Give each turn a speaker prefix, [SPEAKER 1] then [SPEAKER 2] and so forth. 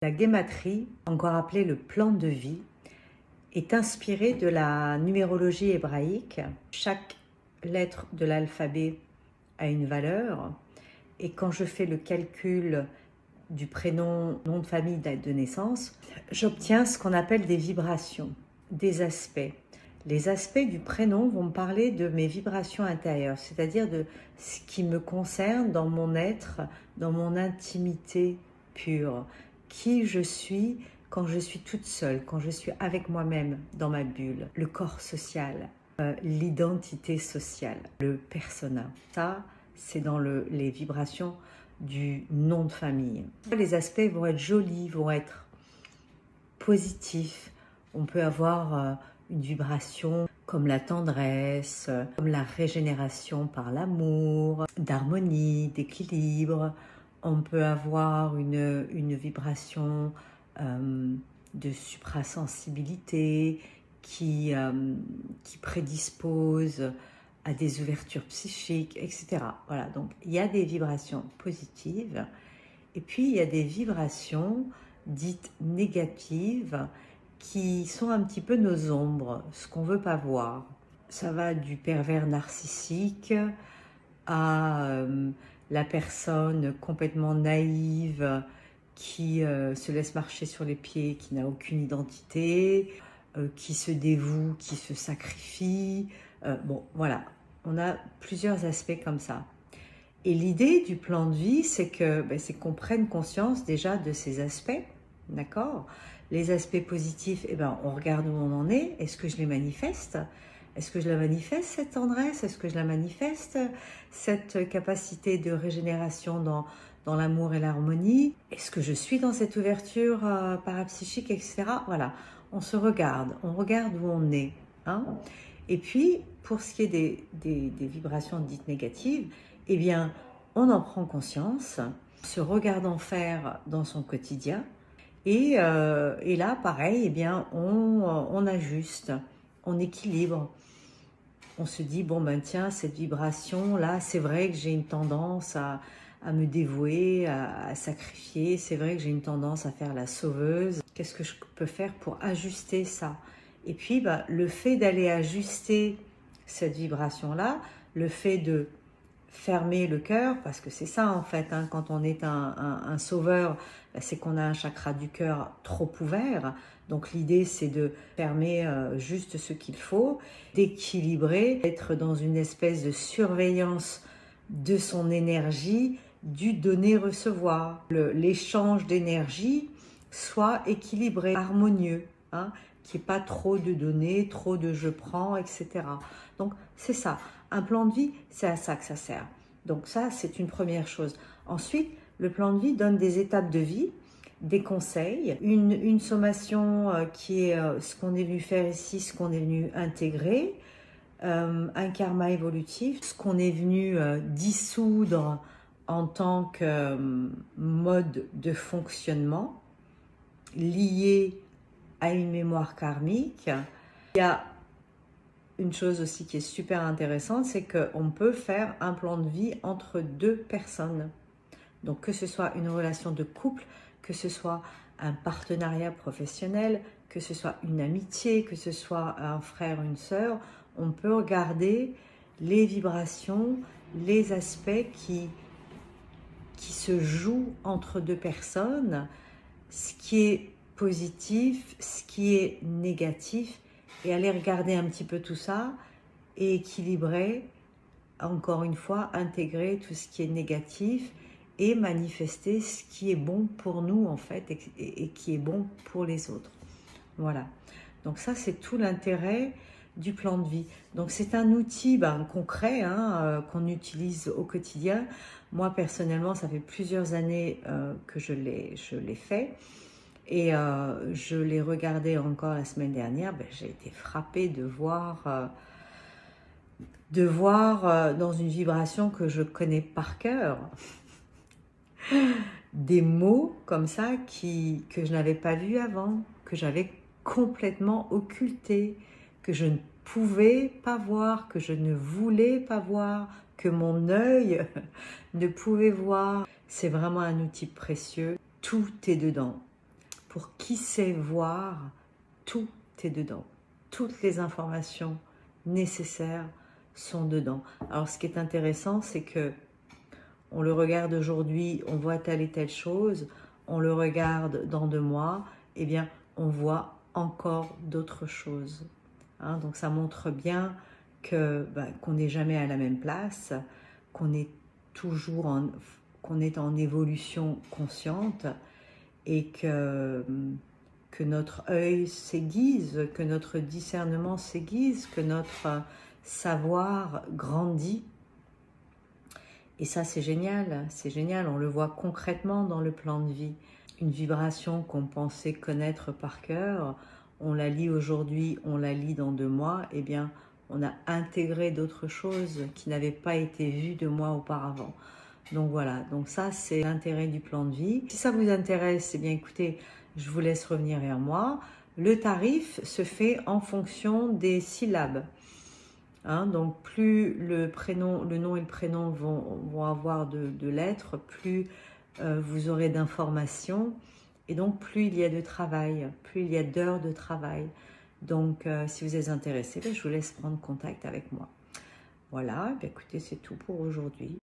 [SPEAKER 1] La guématrie, encore appelée le plan de vie, est inspirée de la numérologie hébraïque. Chaque lettre de l'alphabet a une valeur et quand je fais le calcul du prénom, nom de famille, date de naissance, j'obtiens ce qu'on appelle des vibrations, des aspects. Les aspects du prénom vont me parler de mes vibrations intérieures, c'est-à-dire de ce qui me concerne dans mon être, dans mon intimité pure, qui je suis quand je suis toute seule, quand je suis avec moi-même dans ma bulle, le corps social, l'identité sociale, le persona. Ça, c'est dans les vibrations du nom de famille. Les aspects vont être jolis, vont être positifs. On peut avoir une vibration comme la tendresse, comme la régénération par l'amour, d'harmonie, d'équilibre. On peut avoir une vibration de suprasensibilité qui prédispose à des ouvertures psychiques, etc. Voilà, donc il y a des vibrations positives et puis il y a des vibrations dites négatives qui sont un petit peu nos ombres, ce qu'on ne veut pas voir. Ça va du pervers narcissique à la personne complètement naïve qui se laisse marcher sur les pieds, qui n'a aucune identité, qui se dévoue, qui se sacrifie. Bon, voilà, on a plusieurs aspects comme ça. Et l'idée du plan de vie, c'est qu'on prenne conscience déjà de ces aspects, d'accord? Les aspects positifs, on regarde où on en est. Est-ce que je les manifeste? Est-ce que je la manifeste, cette tendresse? Est-ce que je la manifeste, cette capacité de régénération dans l'amour et l'harmonie? Est-ce que je suis dans cette ouverture parapsychique, etc. Voilà, on se regarde, on regarde où on est. Hein? Et puis, pour ce qui est des vibrations dites négatives, eh bien, on en prend conscience, se regardant faire dans son quotidien. Et là, pareil, eh bien, on ajuste, on équilibre. On se dit, bon ben tiens, cette vibration-là, c'est vrai que j'ai une tendance à me dévouer, à sacrifier. C'est vrai que j'ai une tendance à faire la sauveuse. Qu'est-ce que je peux faire pour ajuster ça? Et puis, le fait d'aller ajuster cette vibration-là, le fait de fermer le cœur, parce que c'est ça en fait, hein, quand on est un sauveur, c'est qu'on a un chakra du cœur trop ouvert. Donc l'idée c'est de fermer juste ce qu'il faut, d'équilibrer, être dans une espèce de surveillance de son énergie, du donner-recevoir. L'échange d'énergie soit équilibré, harmonieux, hein, qu'il n'y ait pas trop de données, trop de je prends, etc. Donc c'est ça. Un plan de vie, c'est à ça que ça sert. Donc ça, c'est une première chose. Ensuite, le plan de vie donne des étapes de vie, des conseils, une sommation qui est ce qu'on est venu faire ici, ce qu'on est venu intégrer, un karma évolutif, ce qu'on est venu dissoudre en tant que mode de fonctionnement lié à une mémoire karmique. Il y a une chose aussi qui est super intéressante, c'est qu'on peut faire un plan de vie entre deux personnes. Donc que ce soit une relation de couple, que ce soit un partenariat professionnel, que ce soit une amitié, que ce soit un frère, une sœur, on peut regarder les vibrations, les aspects qui se jouent entre deux personnes, ce qui est positif, ce qui est négatif, et aller regarder un petit peu tout ça et équilibrer, encore une fois, intégrer tout ce qui est négatif et manifester ce qui est bon pour nous en fait et qui est bon pour les autres. Voilà. Donc ça, c'est tout l'intérêt du plan de vie. Donc c'est un outil concret qu'on utilise au quotidien. Moi personnellement, ça fait plusieurs années que je l'ai fait. Et je l'ai regardé encore la semaine dernière. J'ai été frappée de voir dans une vibration que je connais par cœur des mots comme ça que je n'avais pas vus avant, que j'avais complètement occultés, que je ne pouvais pas voir, que je ne voulais pas voir, que mon œil ne pouvait voir. C'est vraiment un outil précieux. Tout est dedans. pour qui sait voir, tout est dedans. Toutes les informations nécessaires sont dedans. Alors ce qui est intéressant, c'est que on le regarde aujourd'hui, on voit telle et telle chose, on le regarde dans 2 mois, eh bien on voit encore d'autres choses. Hein, donc ça montre bien que qu'on n'est jamais à la même place, qu'on est qu'on est en évolution consciente et que notre œil s'aiguise, que notre discernement s'aiguise, que notre savoir grandit. Et ça, c'est génial, on le voit concrètement dans le plan de vie. Une vibration qu'on pensait connaître par cœur, on la lit aujourd'hui, on la lit dans 2 mois, eh bien, on a intégré d'autres choses qui n'avaient pas été vues de moi auparavant. Donc voilà, donc ça, c'est l'intérêt du plan de vie. Si ça vous intéresse, eh bien, écoutez, je vous laisse revenir vers moi. Le tarif se fait en fonction des syllabes. Hein, donc plus le nom et le prénom vont avoir de lettres, plus vous aurez d'informations et donc plus il y a de travail, plus il y a d'heures de travail. Donc si vous êtes intéressé, je vous laisse prendre contact avec moi. Voilà, écoutez, c'est tout pour aujourd'hui.